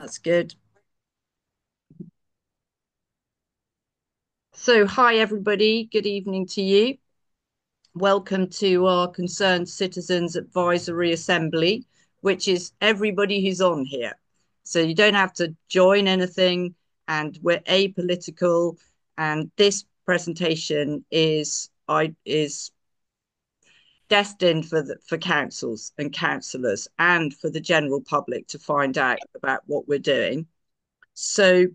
That's good. So, hi everybody. Good evening to you. Welcome to our Concerned Citizens Advisory Assembly, which is everybody who's on here. So you don't have to join anything, and we're apolitical. And this presentation is destined for councils and councillors and for the general public to find out about what we're doing. So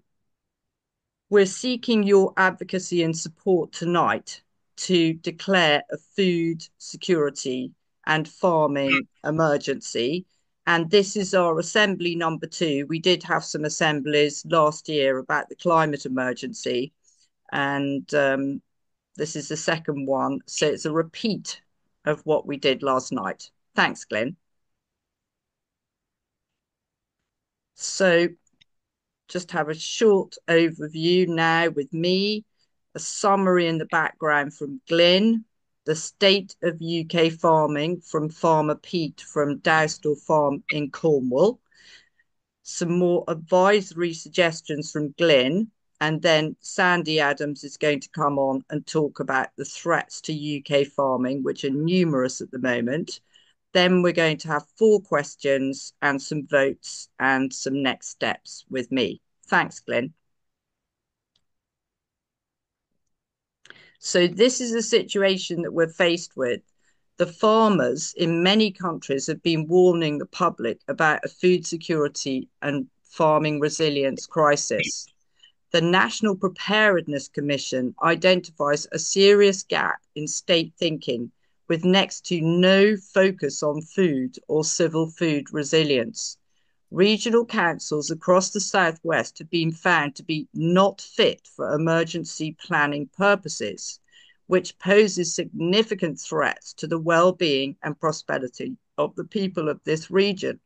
we're seeking your advocacy and support tonight to declare a food security and farming emergency. And this is our assembly number 2. We did have some assemblies last year about the climate emergency, and this is the second one. So it's a repeat of what we did last night. Thanks, Glenn. So just have a short overview now with me, a summary in the background from Glyn, the state of UK farming from Farmer Pete from Dowstal Farm in Cornwall, some more advisory suggestions from Glyn, and then Sandy Adams is going to come on and talk about the threats to UK farming, which are numerous at the moment. Then we're going to have 4 questions and some votes and some next steps with me. Thanks, Glenn. So this is a situation that we're faced with. The farmers in many countries have been warning the public about a food security and farming resilience crisis. The National Preparedness Commission identifies a serious gap in state thinking with next to no focus on food or civil food resilience. Regional councils across the southwest have been found to be not fit for emergency planning purposes, which poses significant threats to the well-being and prosperity of the people of this region.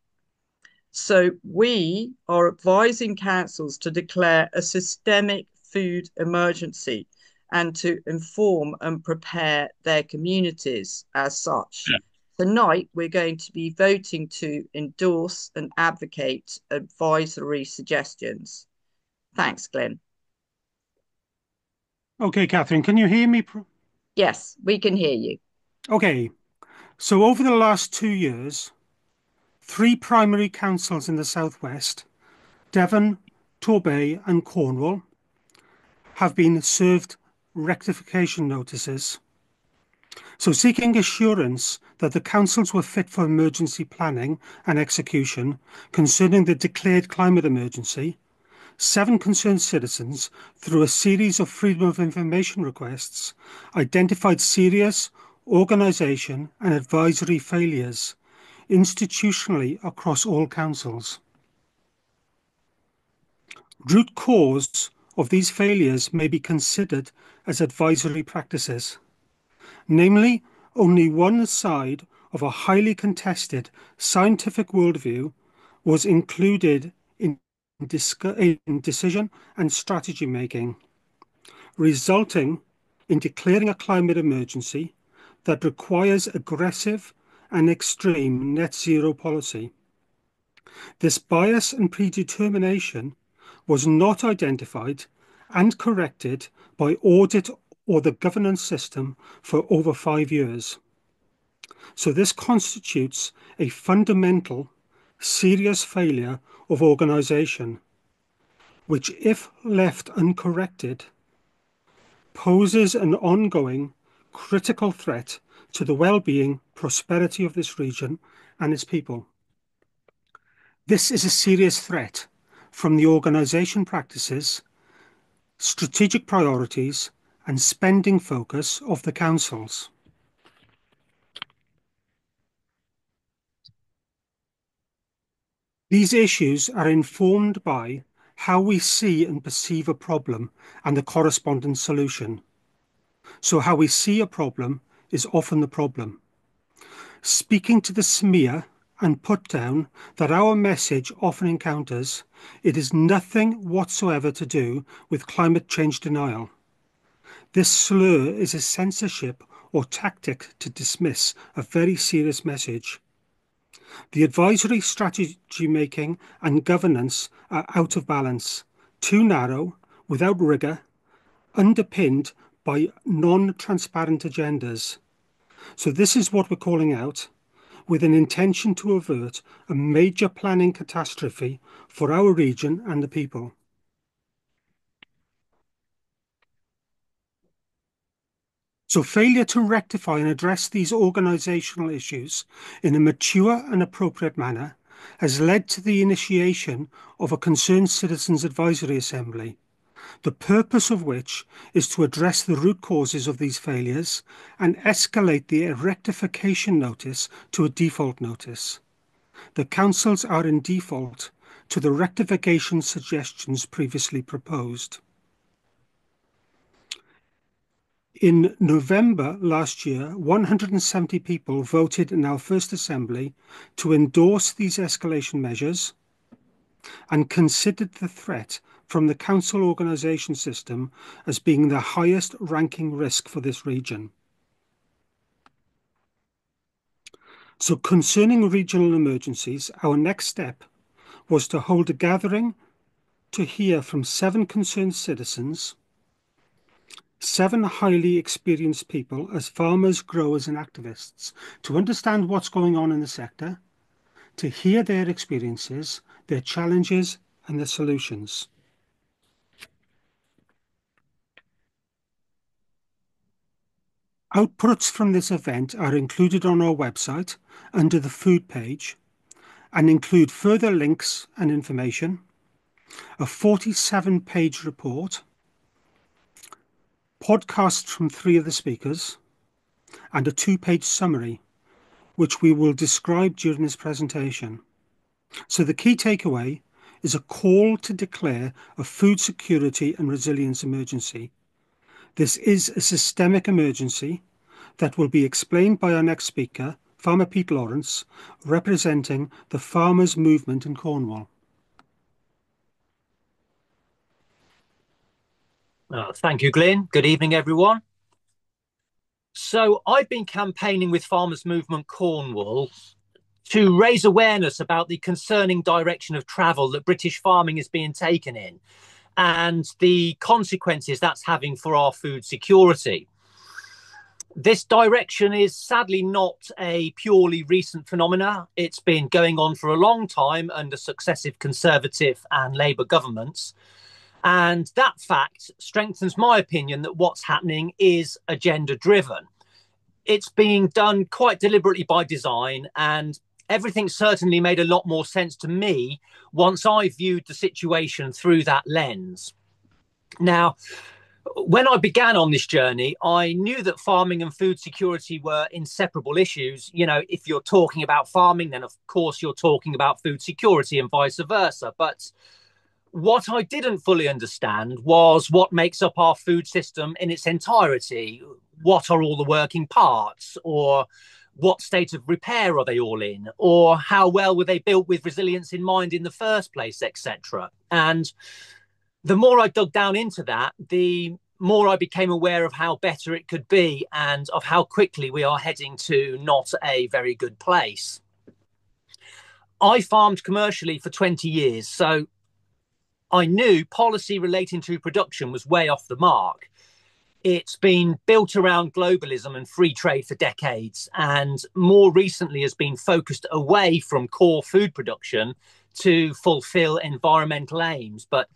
So we are advising councils to declare a systemic food emergency and to inform and prepare their communities as such. Tonight, we're going to be voting to endorse and advocate advisory suggestions. Thanks, Glenn. Okay, Catherine, can you hear me? Yes, we can hear you. Okay, so over the last 2 years, 3 primary councils in the southwest, Devon, Torbay, and Cornwall, have been served rectification notices. So, seeking assurance that the councils were fit for emergency planning and execution concerning the declared climate emergency, 7 concerned citizens, through a series of Freedom of Information requests, identified serious organisation and advisory failures institutionally across all councils. Root cause of these failures may be considered as advisory practices, namely, only one side of a highly contested scientific worldview was included in decision and strategy making, resulting in declaring a climate emergency that requires aggressive and extreme net zero policy. This bias and predetermination was not identified and corrected by audit or the governance system for over 5 years. So this constitutes a fundamental, serious failure of organisation, which, if left uncorrected, poses an ongoing critical threat to the well-being, prosperity of this region and its people. This is a serious threat from the organisation practices, strategic priorities and spending focus of the councils. These issues are informed by how we see and perceive a problem and the corresponding solution. So how we see a problem is often the problem. Speaking to the smear and put down that our message often encounters, it is nothing whatsoever to do with climate change denial. This slur is a censorship or tactic to dismiss a very serious message. The advisory, strategy making, and governance are out of balance, too narrow, without rigour, underpinned by non-transparent agendas. So this is what we're calling out, with an intention to avert a major planning catastrophe for our region and the people. So failure to rectify and address these organisational issues in a mature and appropriate manner has led to the initiation of a Concerned Citizens Advisory Assembly, the purpose of which is to address the root causes of these failures and escalate the rectification notice to a default notice. The councils are in default to the rectification suggestions previously proposed. In November last year, 170 people voted in our first assembly to endorse these escalation measures and considered the threat from the council organisation system as being the highest ranking risk for this region. So concerning regional emergencies, our next step was to hold a gathering to hear from 7 concerned citizens, 7 highly experienced people as farmers, growers and activists to understand what's going on in the sector, to hear their experiences, their challenges and their solutions. Outputs from this event are included on our website under the food page and include further links and information, a 47-page report, podcasts from 3 of the speakers, and a 2-page summary, which we will describe during this presentation. So the key takeaway is a call to declare a food security and resilience emergency. This is a systemic emergency that will be explained by our next speaker, Farmer Pete Lawrence, representing the farmers' movement in Cornwall. Thank you, Glyn. Good evening, everyone. So I've been campaigning with Farmers Movement Cornwall to raise awareness about the concerning direction of travel that British farming is being taken in and the consequences that's having for our food security. This direction is sadly not a purely recent phenomena. It's been going on for a long time under successive Conservative and Labour governments. And that fact strengthens my opinion that what's happening is agenda-driven. It's being done quite deliberately by design, and everything certainly made a lot more sense to me once I viewed the situation through that lens. Now, when I began on this journey, I knew that farming and food security were inseparable issues. You know, if you're talking about farming, then of course you're talking about food security and vice versa. But what I didn't fully understand was what makes up our food system in its entirety. What are all the working parts? Or what state of repair are they all in? Or how well were they built with resilience in mind in the first place, etc. And the more I dug down into that, the more I became aware of how better it could be and of how quickly we are heading to not a very good place. I farmed commercially for 20 years, so I knew policy relating to production was way off the mark. It's been built around globalism and free trade for decades, and more recently has been focused away from core food production to fulfill environmental aims. But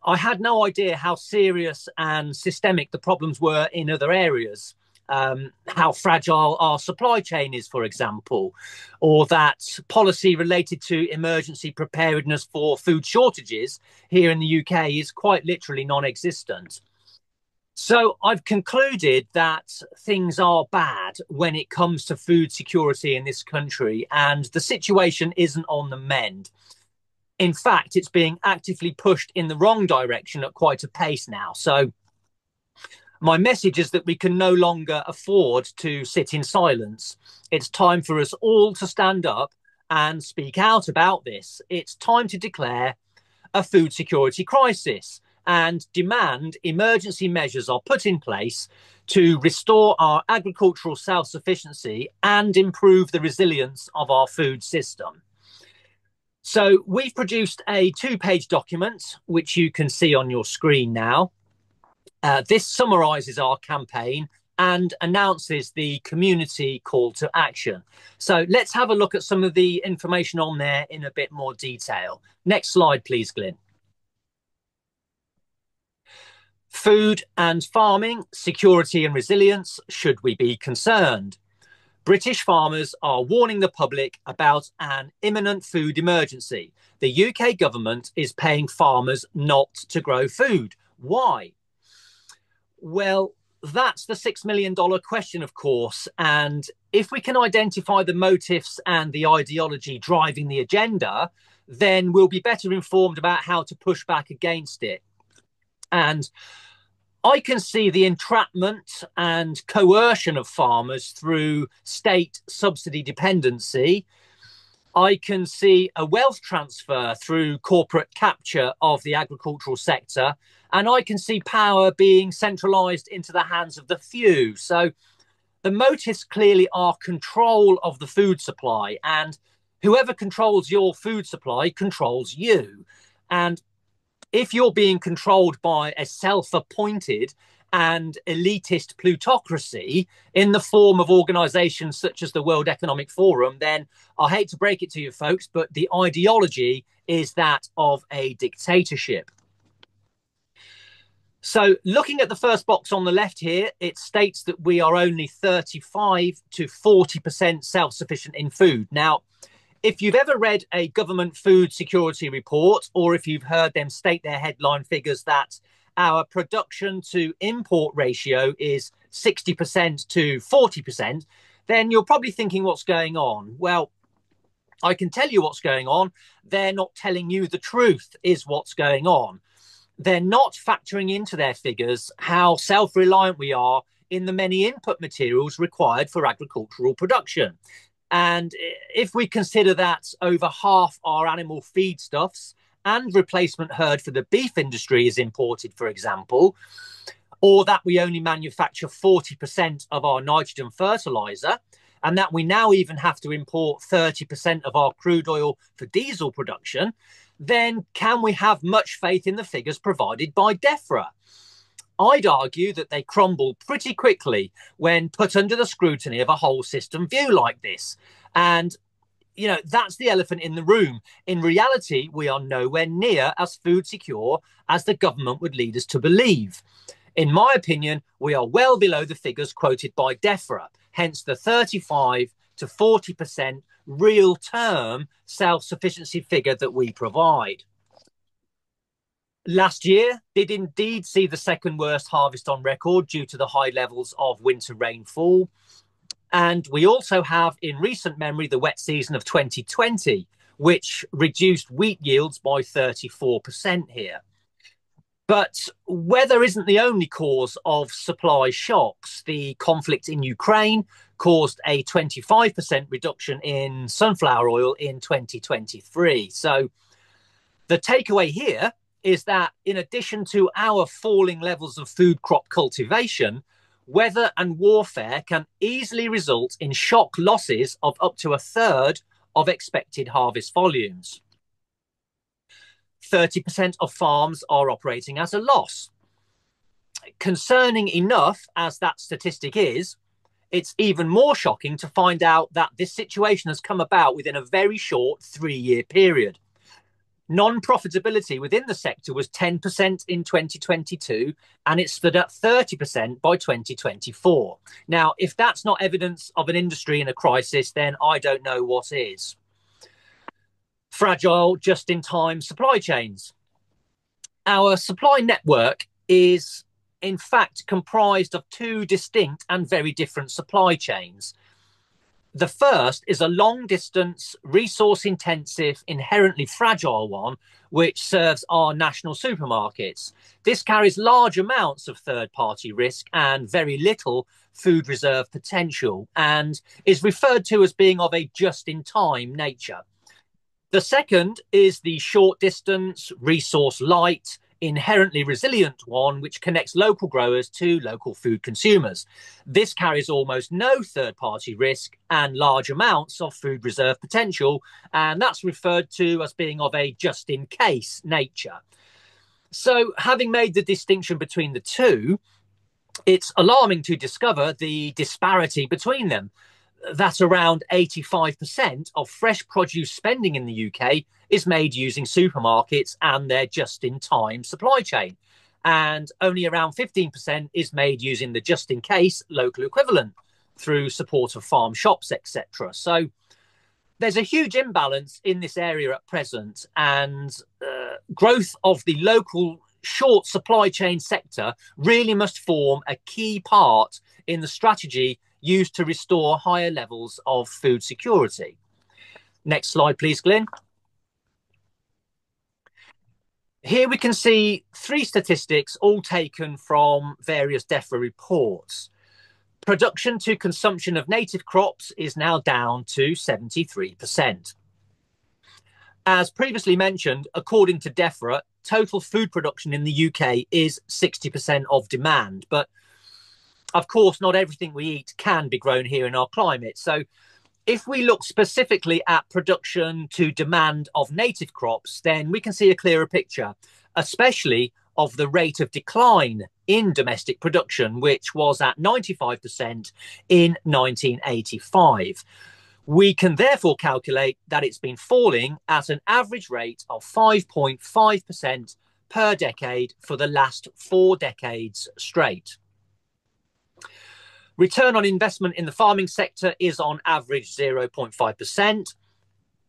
I had no idea how serious and systemic the problems were in other areas. How fragile our supply chain is, for example, or that policy related to emergency preparedness for food shortages here in the UK is quite literally non-existent. So I've concluded that things are bad when it comes to food security in this country, and the situation isn't on the mend. In fact, it's being actively pushed in the wrong direction at quite a pace now. So my message is that we can no longer afford to sit in silence. It's time for us all to stand up and speak out about this. It's time to declare a food security crisis. and demand emergency measures are put in place to restore our agricultural self-sufficiency and improve the resilience of our food system. So we've produced a 2-page document, which you can see on your screen now. This summarises our campaign and announces the community call to action. So let's have a look at some of the information on there in a bit more detail. Next slide, please, Glyn. Food and farming, security and resilience, should we be concerned? British farmers are warning the public about an imminent food emergency. The UK government is paying farmers not to grow food. Why? Well, that's the $6 million question, of course. And if we can identify the motives and the ideology driving the agenda, then we'll be better informed about how to push back against it. And I can see the entrapment and coercion of farmers through state subsidy dependency. I can see a wealth transfer through corporate capture of the agricultural sector. And I can see power being centralised into the hands of the few. So the motives clearly are control of the food supply. And whoever controls your food supply controls you. And if you're being controlled by a self-appointed and elitist plutocracy in the form of organisations such as the World Economic Forum, then I hate to break it to you folks, but the ideology is that of a dictatorship. So looking at the first box on the left here, it states that we are only 35 to 40% self-sufficient in food. Now, if you've ever read a government food security report, or if you've heard them state their headline figures that our production to import ratio is 60% to 40%, then you're probably thinking what's going on. Well, I can tell you what's going on. They're not telling you the truth is what's going on. They're not factoring into their figures how self-reliant we are in the many input materials required for agricultural production. And if we consider that over half our animal feedstuffs and replacement herd for the beef industry is imported, for example, or that we only manufacture 40% of our nitrogen fertilizer, and that we now even have to import 30% of our crude oil for diesel production, then can we have much faith in the figures provided by DEFRA? I'd argue that they crumble pretty quickly when put under the scrutiny of a whole system view like this. And, you know, that's the elephant in the room. In reality, we are nowhere near as food secure as the government would lead us to believe. In my opinion, we are well below the figures quoted by DEFRA, hence the 35 to 40% real term self-sufficiency figure that we provide. Last year did indeed see the second worst harvest on record due to the high levels of winter rainfall. And we also have in recent memory the wet season of 2020, which reduced wheat yields by 34% here. But weather isn't the only cause of supply shocks. The conflict in Ukraine caused a 25% reduction in sunflower oil in 2023. So the takeaway here is that in addition to our falling levels of food crop cultivation, weather and warfare can easily result in shock losses of up to a third of expected harvest volumes. 30% of farms are operating at a loss. Concerning enough as that statistic is, it's even more shocking to find out that this situation has come about within a very short 3-year period. Non-profitability within the sector was 10% in 2022, and it stood at 30% by 2024. Now, if that's not evidence of an industry in a crisis, then I don't know what is. Fragile just-in-time supply chains. Our supply network is, in fact, comprised of 2 distinct and very different supply chains. The first is a long-distance, resource-intensive, inherently fragile one, which serves our national supermarkets. This carries large amounts of third-party risk and very little food reserve potential, and is referred to as being of a just-in-time nature. The second is the short-distance, resource-light, inherently resilient one, which connects local growers to local food consumers. This carries almost no third-party risk and large amounts of food reserve potential, and that's referred to as being of a just-in-case nature. So, having made the distinction between the two, it's alarming to discover the disparity between them. That around 85% of fresh produce spending in the UK is made using supermarkets and their just-in-time supply chain. And only around 15% is made using the just-in-case local equivalent through support of farm shops, etc. So there's a huge imbalance in this area at present, and growth of the local short supply chain sector really must form a key part in the strategy used to restore higher levels of food security. Next slide, please, Glyn. Here we can see three statistics, all taken from various DEFRA reports. Production to consumption of native crops is now down to 73%. As previously mentioned, according to DEFRA, total food production in the UK is 60% of demand, but of course, not everything we eat can be grown here in our climate. So if we look specifically at production to demand of native crops, then we can see a clearer picture, especially of the rate of decline in domestic production, which was at 95% in 1985. We can therefore calculate that it's been falling at an average rate of 5.5% per decade for the last 4 decades straight. Return on investment in the farming sector is on average 0.5%.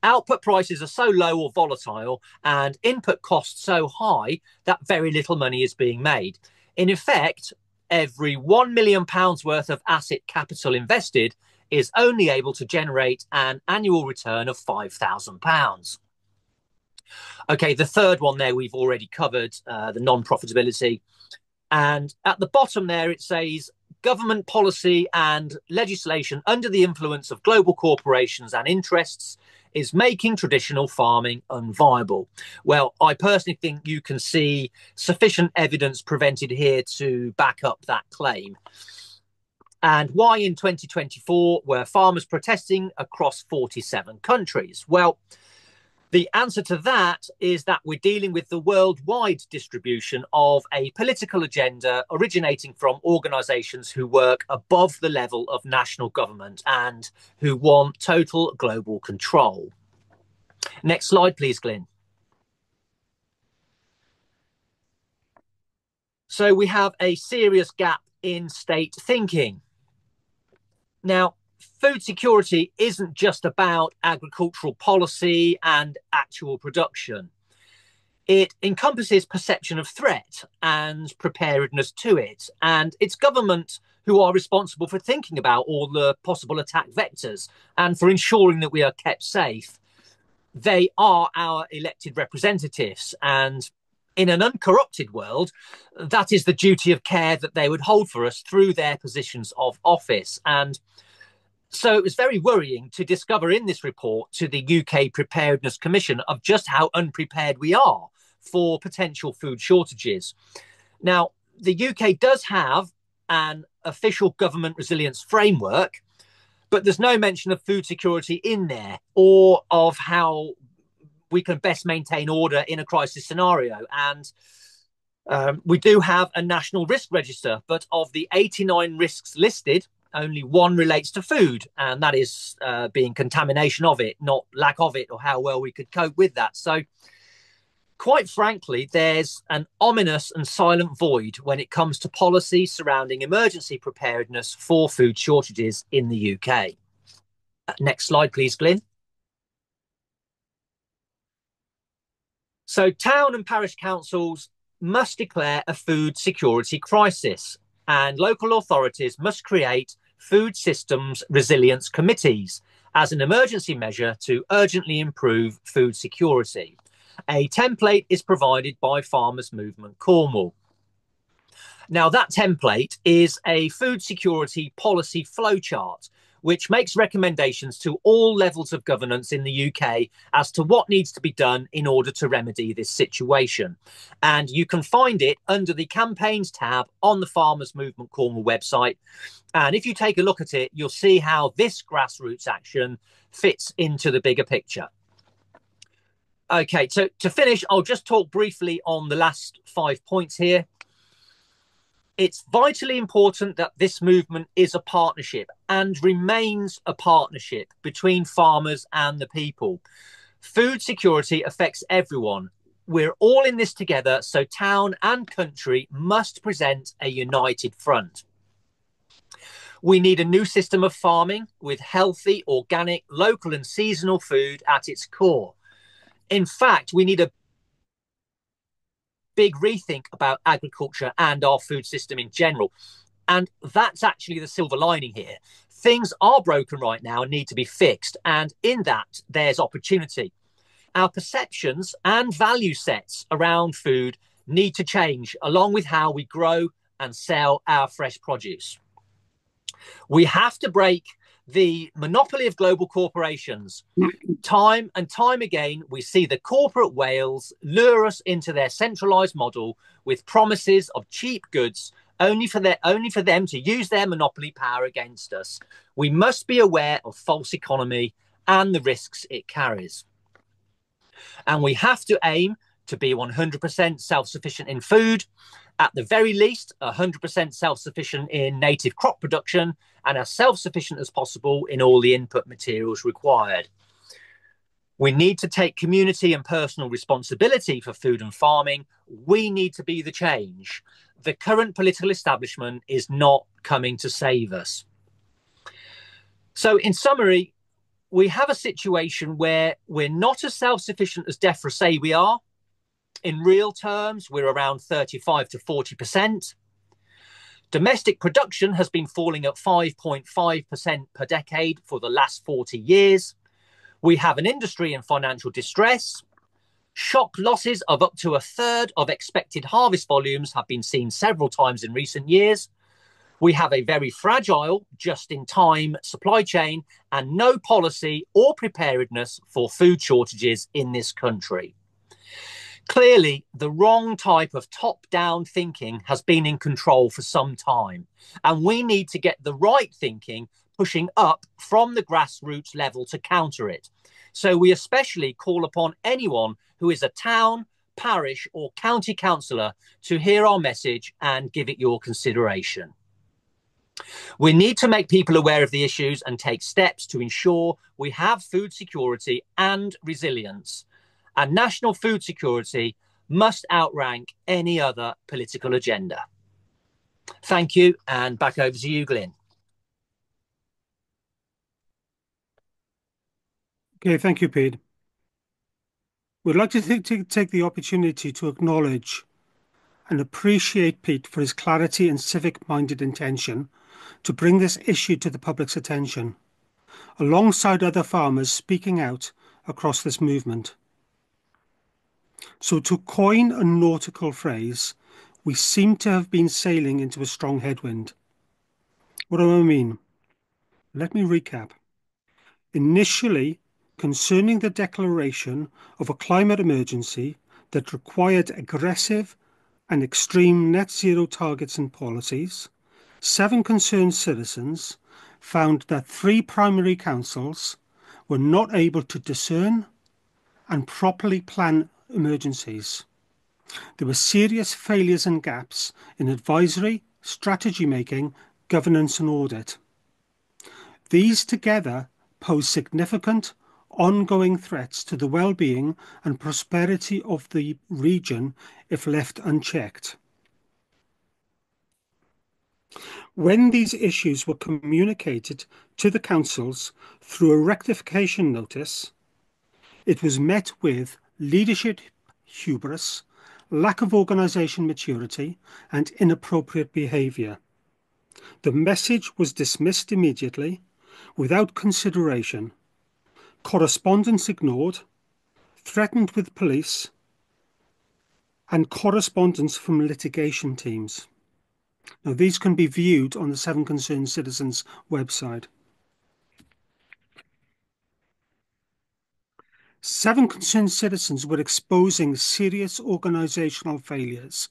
Output prices are so low or volatile and input costs so high that very little money is being made. In effect, every £1 million worth of asset capital invested is only able to generate an annual return of £5,000. Okay, the third one there we've already covered, the non-profitability. And at the bottom there it says, government policy and legislation under the influence of global corporations and interests is making traditional farming unviable. Well, I personally think you can see sufficient evidence presented here to back up that claim. And why in 2024 were farmers protesting across 47 countries? Well, the answer to that is that we're dealing with the worldwide distribution of a political agenda originating from organisations who work above the level of national government and who want total global control. Next slide, please, Glyn. So we have a serious gap in state thinking. Now, food security isn't just about agricultural policy and actual production. It encompasses perception of threat and preparedness to it. And it's government who are responsible for thinking about all the possible attack vectors and for ensuring that we are kept safe. They are our elected representatives, and in an uncorrupted world, that is the duty of care that they would hold for us through their positions of office. And so it was very worrying to discover in this report to the UK Preparedness Commission of just how unprepared we are for potential food shortages. Now, the UK does have an official government resilience framework, but there's no mention of food security in there or of how we can best maintain order in a crisis scenario. And we do have a national risk register, but of the 89 risks listed, only one relates to food, and that is being contamination of it, not lack of it, or how well we could cope with that. So quite frankly, there's an ominous and silent void when it comes to policy surrounding emergency preparedness for food shortages in the UK. Next slide, please, Glyn. So town and parish councils must declare a food security crisis, and local authorities must create food systems resilience committees as an emergency measure to urgently improve food security. A template is provided by Farmers Movement Cornwall. Now, that template is a food security policy flowchart, which makes recommendations to all levels of governance in the UK as to what needs to be done in order to remedy this situation. And you can find it under the campaigns tab on the Farmers Movement Cornwall website. And if you take a look at it, you'll see how this grassroots action fits into the bigger picture. Okay, so to finish, I'll just talk briefly on the last 5 points here. It's vitally important that this movement is a partnership and remains a partnership between farmers and the people. Food security affects everyone. We're all in this together, so town and country must present a united front. We need a new system of farming with healthy, organic, local and seasonal food at its core. In fact, we need a big rethink about agriculture and our food system in general. And that's actually the silver lining here. Things are broken right now and need to be fixed. And in that, there's opportunity. Our perceptions and value sets around food need to change, along with how we grow and sell our fresh produce. We have to break the monopoly of global corporations. Time and time again, we see the corporate whales lure us into their centralized model with promises of cheap goods only for them to use their monopoly power against us. We must be aware of false economy and the risks it carries. And we have to aim to be 100% self-sufficient in food, at the very least 100% self-sufficient in native crop production, and as self-sufficient as possible in all the input materials required. We need to take community and personal responsibility for food and farming. We need to be the change. The current political establishment is not coming to save us. So in summary, we have a situation where we're not as self-sufficient as DEFRA say we are. In real terms, we're around 35 to 40%. Domestic production has been falling at 5.5% per decade for the last 40 years. We have an industry in financial distress. Shock losses of up to a third of expected harvest volumes have been seen several times in recent years. We have a very fragile, just-in-time supply chain and no policy or preparedness for food shortages in this country. Clearly, the wrong type of top-down thinking has been in control for some time, and we need to get the right thinking pushing up from the grassroots level to counter it. So we especially call upon anyone who is a town, parish or county councillor to hear our message and give it your consideration. We need to make people aware of the issues and take steps to ensure we have food security and resilience. And national food security must outrank any other political agenda. Thank you, and back over to you, Glyn. Okay, thank you, Pete. We'd like to take the opportunity to acknowledge and appreciate Pete for his clarity and civic-minded intention to bring this issue to the public's attention, alongside other farmers speaking out across this movement. So to coin a nautical phrase, we seem to have been sailing into a strong headwind. What do I mean? Let me recap. Initially, concerning the declaration of a climate emergency that required aggressive and extreme net zero targets and policies, 7 concerned citizens found that 3 primary councils were not able to discern and properly plan emergencies. There were serious failures and gaps in advisory, strategy making, governance and audit. These together pose significant ongoing threats to the well-being and prosperity of the region if left unchecked. When these issues were communicated to the councils through a rectification notice, it was met with leadership hubris, lack of organisation maturity, and inappropriate behaviour. The message was dismissed immediately, without consideration, correspondence ignored, threatened with police, and correspondence from litigation teams. Now, these can be viewed on the 7 Concerned Citizens website. 7 concerned citizens were exposing serious organisational failures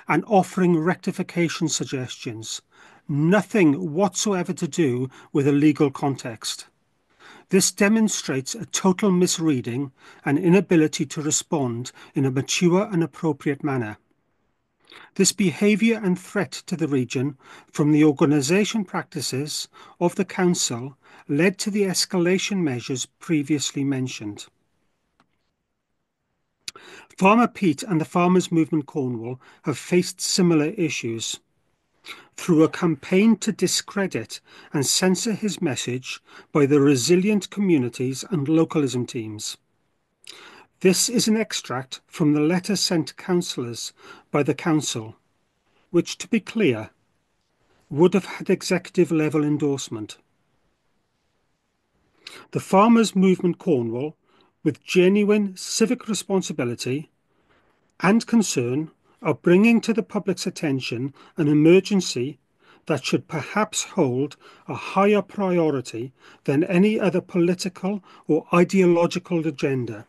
and offering rectification suggestions, nothing whatsoever to do with a legal context. This demonstrates a total misreading and inability to respond in a mature and appropriate manner. This behaviour and threat to the region from the organisation practices of the Council led to the escalation measures previously mentioned. Farmer Pete and the Farmers Movement Cornwall have faced similar issues. Through a campaign to discredit and censor his message by the resilient communities and localism teams. This is an extract from the letter sent to councillors by the council, which, to be clear, would have had executive level endorsement. The Farmers Movement Cornwall, with genuine civic responsibility and concern, are bringing to the public's attention an emergency that should perhaps hold a higher priority than any other political or ideological agenda.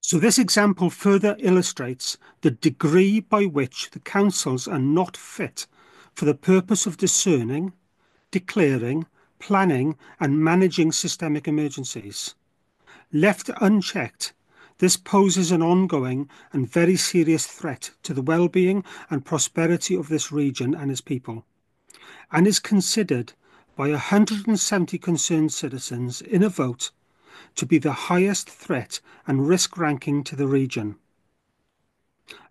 So this example further illustrates the degree by which the councils are not fit for the purpose of discerning, declaring, planning and managing systemic emergencies. Left unchecked, this poses an ongoing and very serious threat to the well-being and prosperity of this region and its people, and is considered by 170 concerned citizens in a vote to be the highest threat and risk ranking to the region.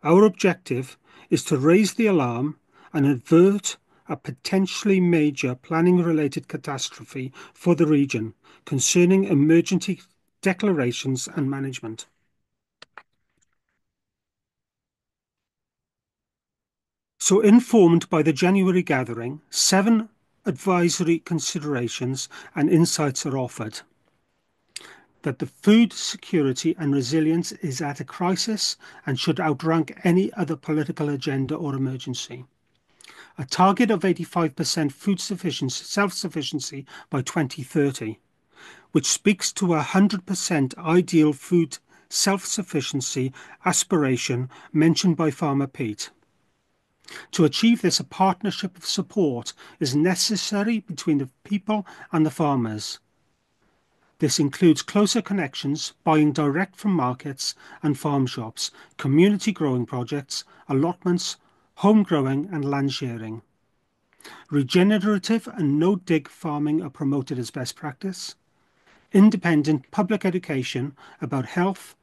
Our objective is to raise the alarm and avert a potentially major planning-related catastrophe for the region concerning emergency declarations and management. So, informed by the January gathering, 7 advisory considerations and insights are offered. That the food security and resilience is at a crisis and should outrank any other political agenda or emergency. A target of 85% food sufficiency, self-sufficiency by 2030, which speaks to a 100% ideal food self-sufficiency aspiration mentioned by Farmer Pete. To achieve this, a partnership of support is necessary between the people and the farmers. This includes closer connections, buying direct from markets and farm shops, community growing projects, allotments, home growing and land sharing. Regenerative and no-dig farming are promoted as best practice. Independent public education about health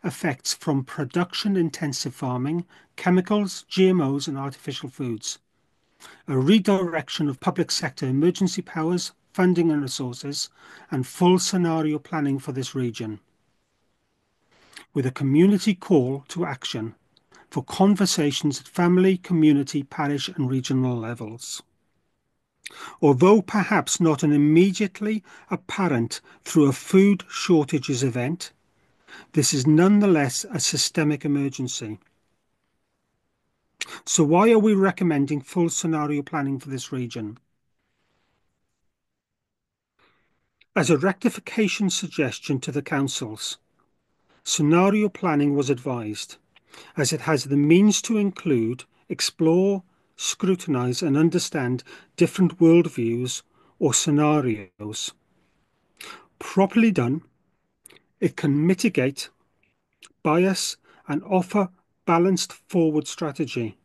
effects from production-intensive farming, chemicals, GMOs and artificial foods. A redirection of public sector emergency powers, funding and resources, and full scenario planning for this region, with a community call to action for conversations at family, community, parish and regional levels. Although perhaps not an immediately apparent through a food shortages event, this is nonetheless a systemic emergency. So why are we recommending full scenario planning for this region? As a rectification suggestion to the councils, scenario planning was advised, as it has the means to include, explore, scrutinise and understand different worldviews or scenarios. Properly done, it can mitigate bias and offer balanced forward strategy.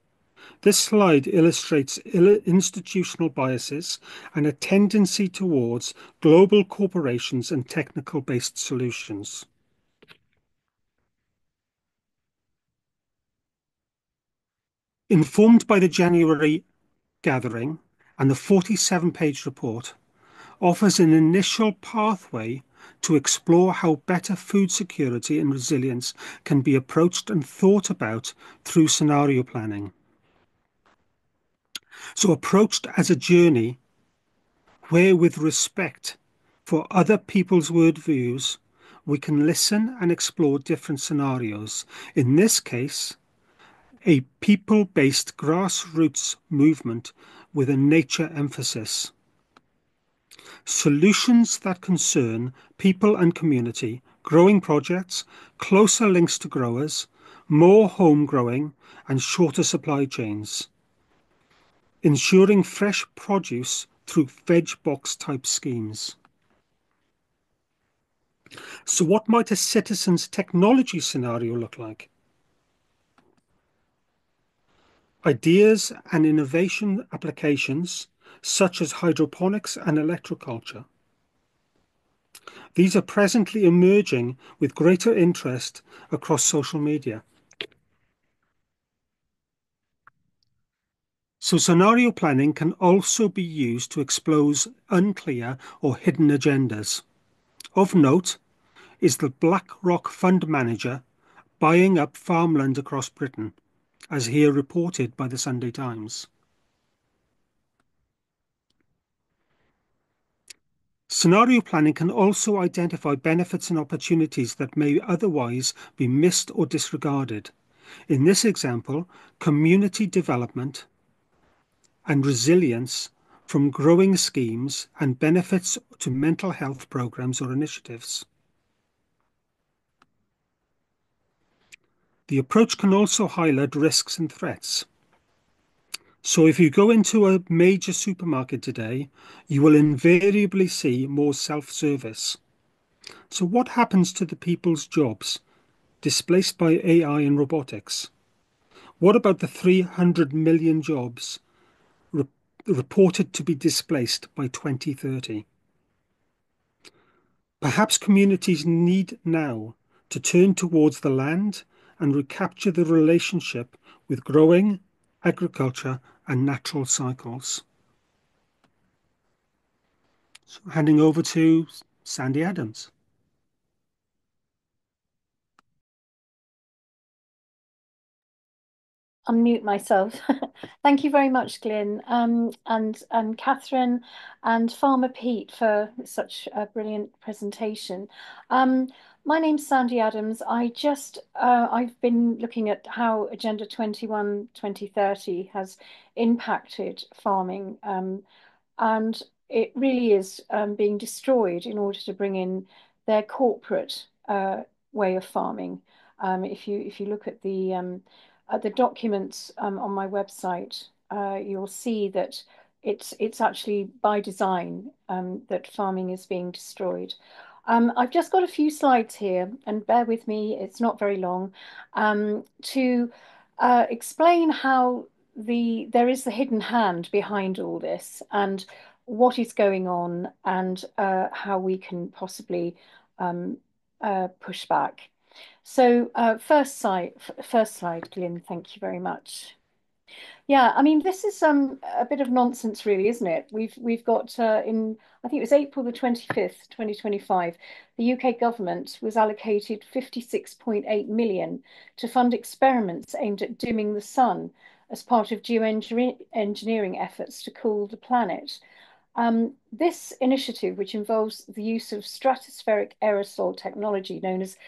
This slide illustrates institutional biases and a tendency towards global corporations and technical-based solutions. Informed by the January gathering and the 47-page report, offers an initial pathway to explore how better food security and resilience can be approached and thought about through scenario planning. So approached as a journey where, with respect for other people's worldviews, we can listen and explore different scenarios. In this case, a people-based grassroots movement with a nature emphasis. Solutions that concern people and community, growing projects, closer links to growers, more home growing, and shorter supply chains. Ensuring fresh produce through veg box type schemes. So, what might a citizen's technology scenario look like? Ideas and innovation applications such as hydroponics and electroculture. These are presently emerging with greater interest across social media. So scenario planning can also be used to expose unclear or hidden agendas. Of note is the BlackRock fund manager buying up farmland across Britain, as here reported by the Sunday Times. Scenario planning can also identify benefits and opportunities that may otherwise be missed or disregarded. In this example, community development and resilience from growing schemes and benefits to mental health programs or initiatives. The approach can also highlight risks and threats. So if you go into a major supermarket today, you will invariably see more self-service. So what happens to the people's jobs displaced by AI and robotics? What about the 300 million jobs reported to be displaced by 2030? Perhaps communities need now to turn towards the land and recapture the relationship with growing, agriculture, and natural cycles. So handing over to Sandy Adams. Unmute myself. Thank you very much, Glyn, and Catherine and Farmer Pete for such a brilliant presentation. My name's Sandy Adams. I've been looking at how Agenda 21 2030 has impacted farming, and it really is being destroyed in order to bring in their corporate way of farming. If you look at the documents on my website, you'll see that it's actually by design that farming is being destroyed. I've just got a few slides here, and bear with me, it's not very long, to explain how there is the hidden hand behind all this and what is going on and how we can possibly push back. So first slide, Glyn, thank you very much. Yeah, I mean, this is a bit of nonsense, really, isn't it? We've got I think it was April the 25th, 2025, the UK government was allocated 56.8 million to fund experiments aimed at dimming the sun as part of geoengineering efforts to cool the planet. This initiative, which involves the use of stratospheric aerosol technology known as,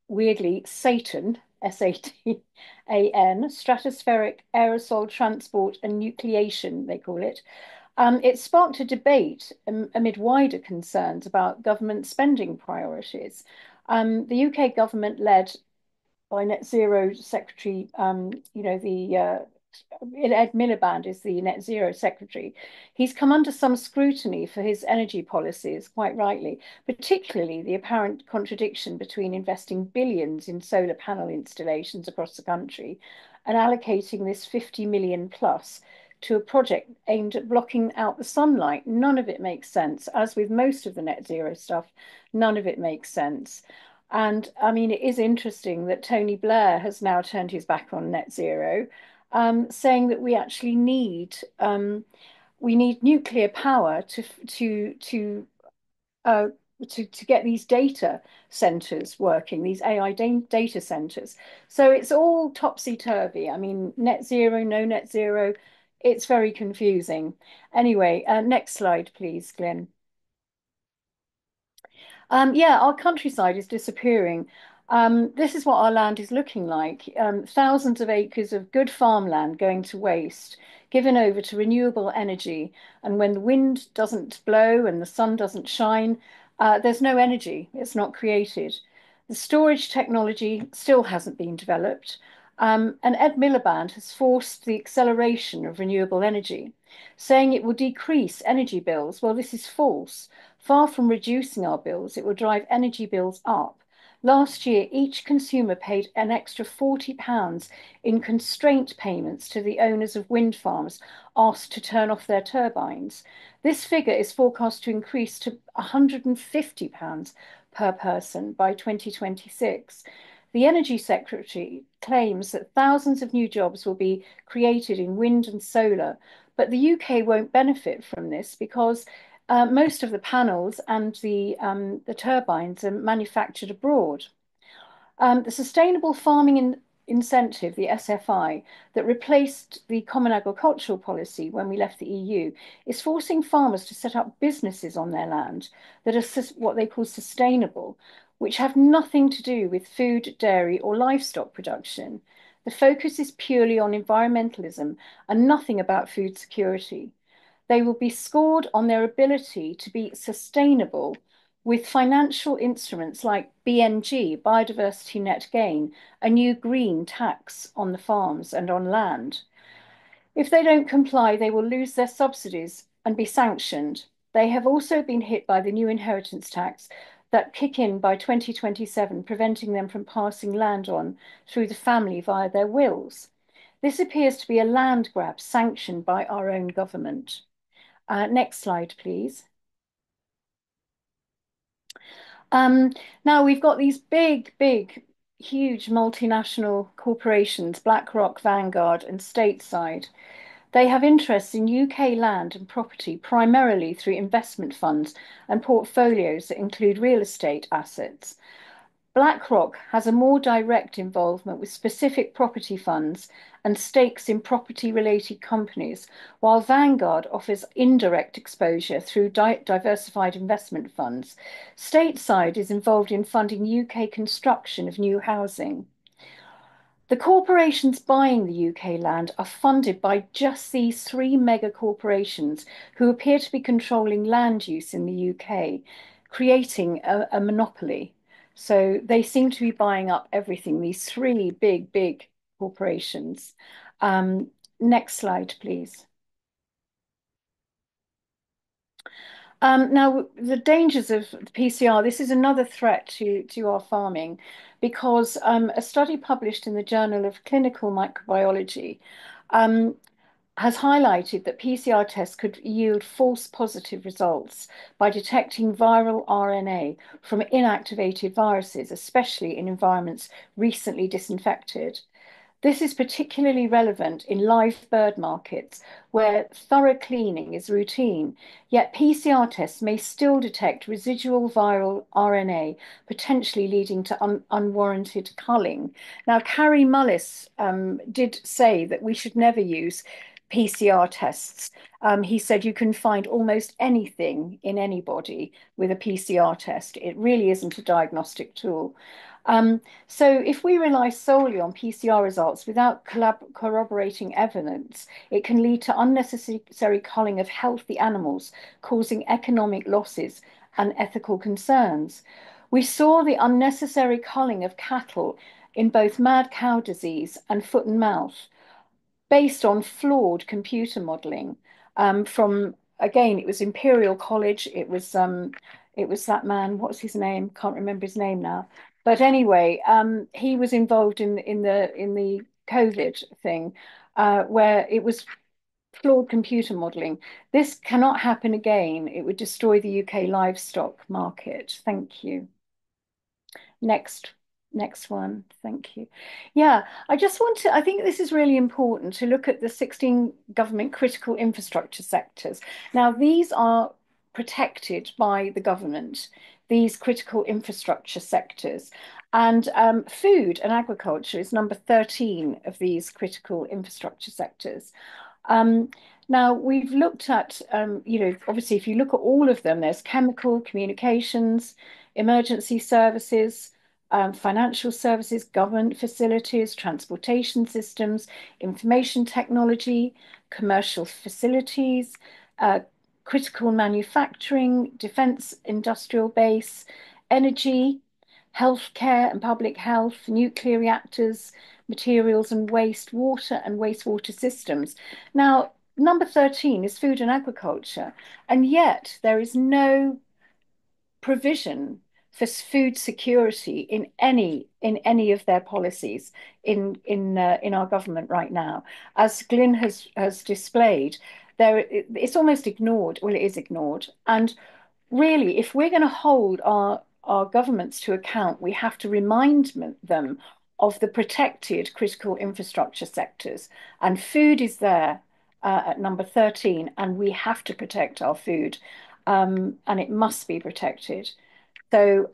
weirdly, SATAN, SATAN, stratospheric aerosol transport and nucleation, they call it. It sparked a debate amid wider concerns about government spending priorities. The UK government, led by Net Zero Secretary, Ed Miliband is the Net Zero Secretary. He's come under some scrutiny for his energy policies, quite rightly, particularly the apparent contradiction between investing billions in solar panel installations across the country and allocating this 50 million plus to a project aimed at blocking out the sunlight. None of it makes sense. As with most of the net zero stuff, none of it makes sense. And I mean, it is interesting that Tony Blair has now turned his back on net zero, saying that we actually need nuclear power to get these data centers working, these AI data centers. So it's all topsy-turvy. I mean, net zero, no net zero, it's very confusing. Anyway, next slide, please, Glyn. Yeah, our countryside is disappearing. This is what our land is looking like. Thousands of acres of good farmland going to waste, given over to renewable energy. And when the wind doesn't blow and the sun doesn't shine, there's no energy. It's not created. The storage technology still hasn't been developed. And Ed Miliband has forced the acceleration of renewable energy, saying it will decrease energy bills. Well, this is false. Far from reducing our bills, it will drive energy bills up. Last year, each consumer paid an extra £40 in constraint payments to the owners of wind farms asked to turn off their turbines. This figure is forecast to increase to £150 per person by 2026. The Energy Secretary claims that thousands of new jobs will be created in wind and solar, but the UK won't benefit from this because most of the panels and the turbines are manufactured abroad. The Sustainable Farming Incentive, the SFI, that replaced the Common Agricultural Policy when we left the EU, is forcing farmers to set up businesses on their land that are what they call sustainable, which have nothing to do with food, dairy, or livestock production. The focus is purely on environmentalism and nothing about food security. They will be scored on their ability to be sustainable with financial instruments like BNG, Biodiversity Net Gain, a new green tax on the farms and on land. If they don't comply, they will lose their subsidies and be sanctioned. They have also been hit by the new inheritance tax that kick in by 2027, preventing them from passing land on through the family via their wills. This appears to be a land grab sanctioned by our own government. Next slide, please. Now we've got these big, huge multinational corporations, BlackRock, Vanguard, and Stateside. They have interests in UK land and property primarily through investment funds and portfolios that include real estate assets. BlackRock has a more direct involvement with specific property funds and stakes in property-related companies, while Vanguard offers indirect exposure through diversified investment funds. Stateside is involved in funding UK construction of new housing. The corporations buying the UK land are funded by just these three mega corporations who appear to be controlling land use in the UK, creating a monopoly. So they seem to be buying up everything, these three big corporations. Next slide, please. Now, the dangers of the PCR, this is another threat to our farming because a study published in the Journal of Clinical Microbiology has highlighted that PCR tests could yield false positive results by detecting viral RNA from inactivated viruses, especially in environments recently disinfected. This is particularly relevant in live bird markets where thorough cleaning is routine, yet PCR tests may still detect residual viral RNA, potentially leading to unwarranted culling. Now, Kary Mullis did say that we should never use PCR tests. He said you can find almost anything in anybody with a PCR test. It really isn't a diagnostic tool. So if we rely solely on PCR results without corroborating evidence, it can lead to unnecessary culling of healthy animals, causing economic losses and ethical concerns. We saw the unnecessary culling of cattle in both mad cow disease and foot and mouth, based on flawed computer modeling from, again, it was Imperial College. It was that man, what's his name? Can't remember his name now. But anyway, he was involved in the COVID thing, where it was flawed computer modeling. This cannot happen again. It would destroy the UK livestock market. Thank you. Next one. Thank you. Yeah, I think this is really important to look at the 16 government critical infrastructure sectors. Now, these are protected by the government, these critical infrastructure sectors. And food and agriculture is number 13 of these critical infrastructure sectors. Now, we've looked at, obviously, if you look at all of them, there's chemical, communications, emergency services, financial services, government facilities, transportation systems, information technology, commercial facilities, critical manufacturing, defense industrial base, energy, healthcare and public health, nuclear reactors, materials and wastewater systems. Now, number 13 is food and agriculture, and yet there is no provision for food security in any of their policies in our government right now. As Glyn has displayed, it's almost ignored. Well, it is ignored, and really, if we're going to hold our governments to account, we have to remind them of the protected critical infrastructure sectors. And food is there at number 13, and we have to protect our food, and it must be protected. So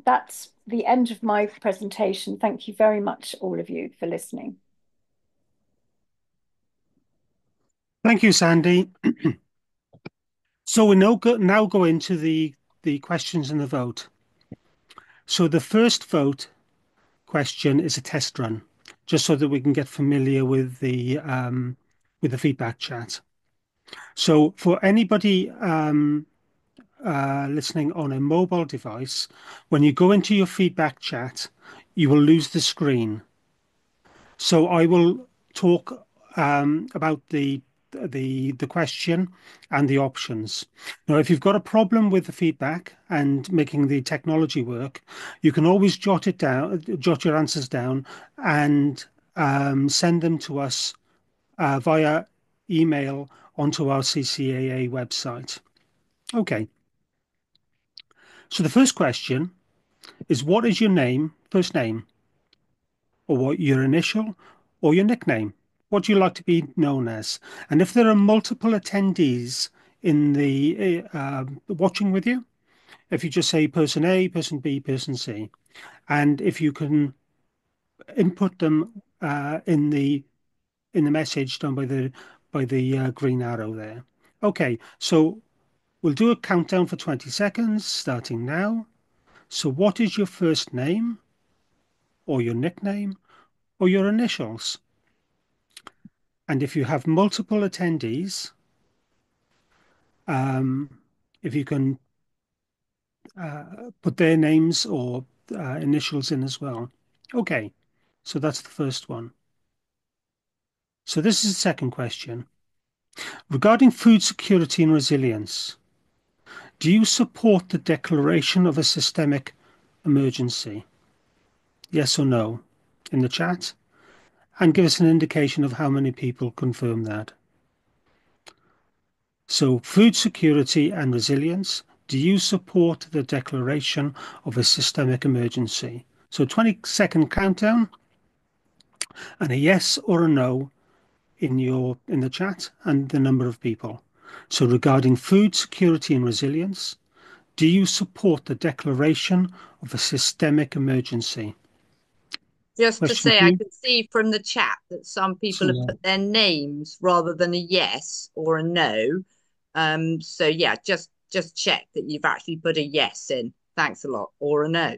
that's the end of my presentation. Thank you very much, all of you, for listening. Thank you, Sandy. So we now go into the questions and the vote. So the first vote question is a test run, just so that we can get familiar with the feedback chat. So for anybody listening on a mobile device, when you go into your feedback chat, you will lose the screen. So I will talk about the question and the options. Now, if you've got a problem with the feedback and making the technology work, you can always jot your answers down, and send them to us via email onto our CCAA website. Okay. So the first question is, what is your name, first name, or what your initial or your nickname? What do you like to be known as? And if there are multiple attendees in the watching with you, if you just say person A, person B, person C, and if you can input them in the message done by the green arrow there. Okay, so we'll do a countdown for 20 seconds, starting now. So what is your first name, or your nickname, or your initials? And if you have multiple attendees, if you can put their names or initials in as well. Okay, so that's the first one. So this is the second question. Regarding food security and resilience, do you support the declaration of a systemic emergency? Yes or no in the chat? And give us an indication of how many people confirm that. So, food security and resilience, do you support the declaration of a systemic emergency? So 20-second countdown, and a yes or a no in the chat, and the number of people. So regarding food security and resilience, do you support the declaration of a systemic emergency? Just to Question say, I two. can see from the chat that some people have put their names rather than a yes or a no. So yeah, just check that you've actually put a yes in. Thanks a lot, or a no.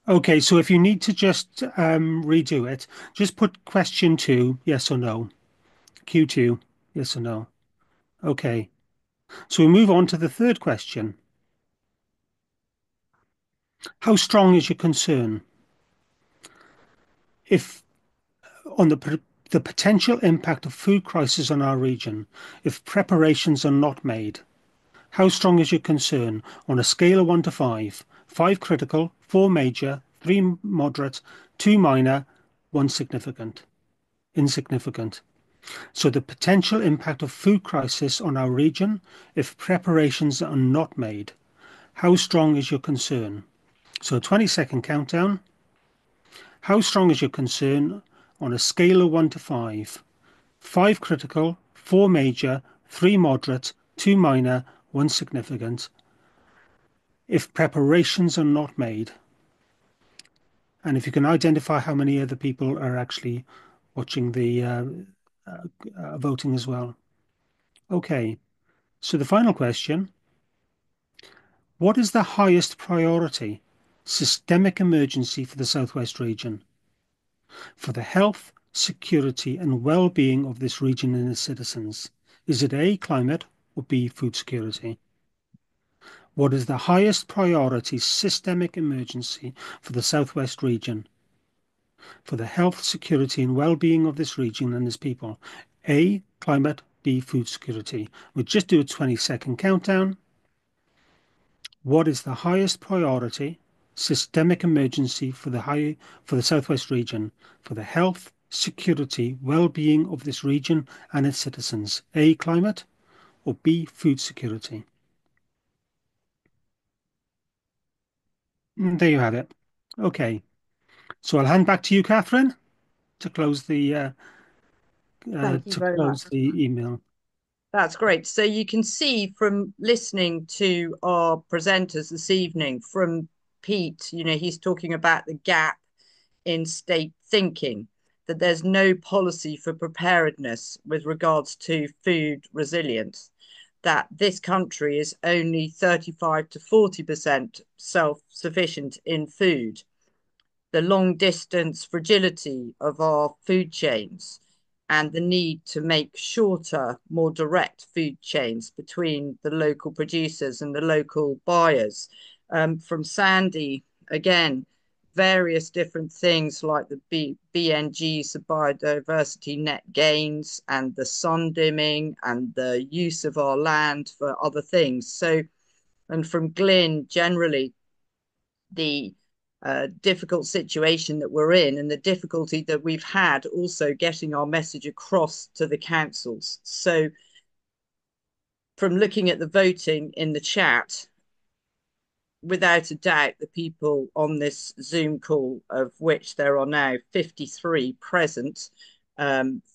Okay, so if you need to just redo it, just put question 2, yes or no. Q2, yes or no. Okay, so we move on to the third question. How strong is your concern if on the potential impact of food crisis on our region if preparations are not made? How strong is your concern on a scale of 1 to 5? 5 critical, 4 major, 3 moderate, 2 minor, 1 insignificant. So the potential impact of food crisis on our region if preparations are not made. How strong is your concern? So 20-second countdown. How strong is your concern on a scale of 1 to 5? 5 critical, 4 major, 3 moderate, 2 minor, 1 significant. If preparations are not made. And if you can identify how many other people are actually watching the voting as well. Okay, so the final question. What is the highest priority systemic emergency for the Southwest region, for the health, security and well-being of this region and its citizens? Is it A, climate, or B, food security? What is the highest priority systemic emergency for the Southwest region, for the health, security and well-being of this region and its people? A, climate, B, food security. We'll just do a 20-second countdown. What is the highest priority systemic emergency for the Southwest region, for the health, security, well-being of this region and its citizens? A, climate, or B, food security? There you have it. Okay, so I'll hand back to you, Catherine, to close the Thank you very much. email. That's great. So you can see from listening to our presenters this evening, from Pete, he's talking about the gap in state thinking, that there's no policy for preparedness with regards to food resilience, that this country is only 35 to 40% self-sufficient in food, the long distance fragility of our food chains, and the need to make shorter, more direct food chains between the local producers and the local buyers. From Sandy, again, various different things like the BNGs, the biodiversity net gains, and the sun dimming, and the use of our land for other things. So, and from Glyn, generally, the difficult situation that we're in and the difficulty that we've had also getting our message across to the councils. So from looking at the voting in the chat, without a doubt, the people on this Zoom call, of which there are now 53 present,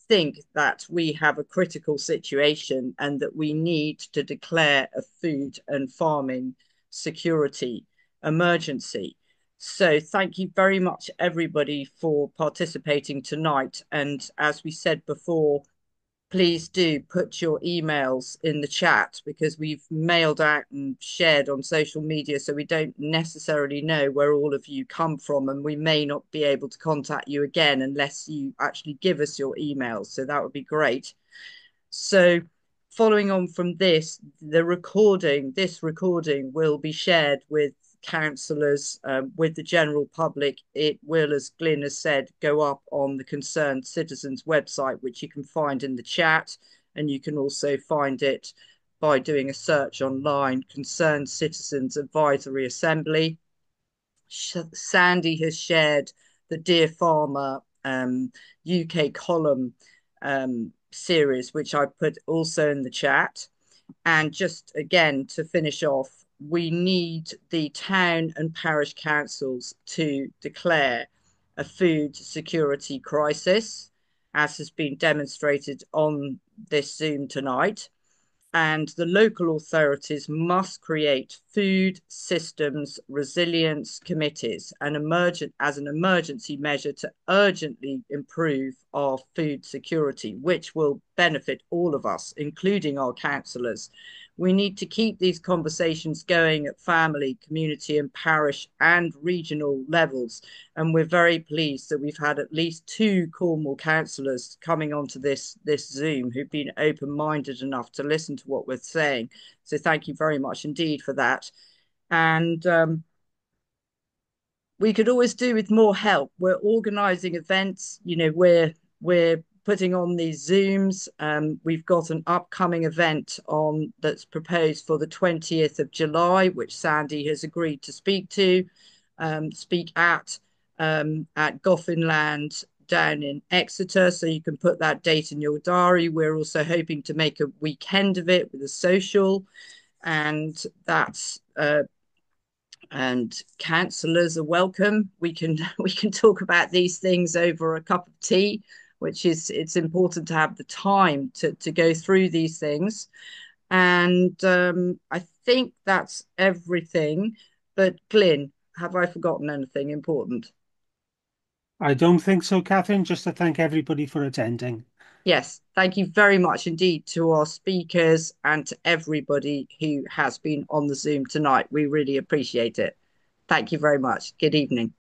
think that we have a critical situation and that we need to declare a food and farming security emergency. So thank you very much, everybody, for participating tonight. And as we said before, please do put your emails in the chat, because we've mailed out and shared on social media, so we don't necessarily know where all of you come from, and we may not be able to contact you again unless you actually give us your emails. So that would be great. So following on from this, this recording will be shared with councillors, with the general public. It will, as Glyn has said, go up on the Concerned Citizens website, which you can find in the chat, and you can also find it by doing a search online, Concerned Citizens Advisory Assembly. Sandy has shared the Dear Farmer UK column series, which I put also in the chat. And just again, to finish off, we need the town and parish councils to declare a food security crisis, as has been demonstrated on this Zoom tonight. And the local authorities must create food systems resilience committees and as an emergency measure to urgently improve our food security, which will benefit all of us, including our councillors. We need to keep these conversations going at family, community and parish and regional levels. And we're very pleased that we've had at least 2 Cornwall councillors coming onto this Zoom who've been open-minded enough to listen to what we're saying. So thank you very much indeed for that. And we could always do with more help. We're organising events, we're putting on these Zooms. We've got an upcoming event that's proposed for the 20th of July, which Sandy has agreed to speak at Goffinland down in Exeter. So you can put that date in your diary. We're also hoping to make a weekend of it with a social, and that's and councillors are welcome. We can talk about these things over a cup of tea, which is, it's important to have the time to go through these things. And I think that's everything. But Glyn, have I forgotten anything important? I don't think so, Catherine. Just to thank everybody for attending. Yes, thank you very much indeed to our speakers and to everybody who has been on the Zoom tonight. We really appreciate it. Thank Thank you very much. Good evening.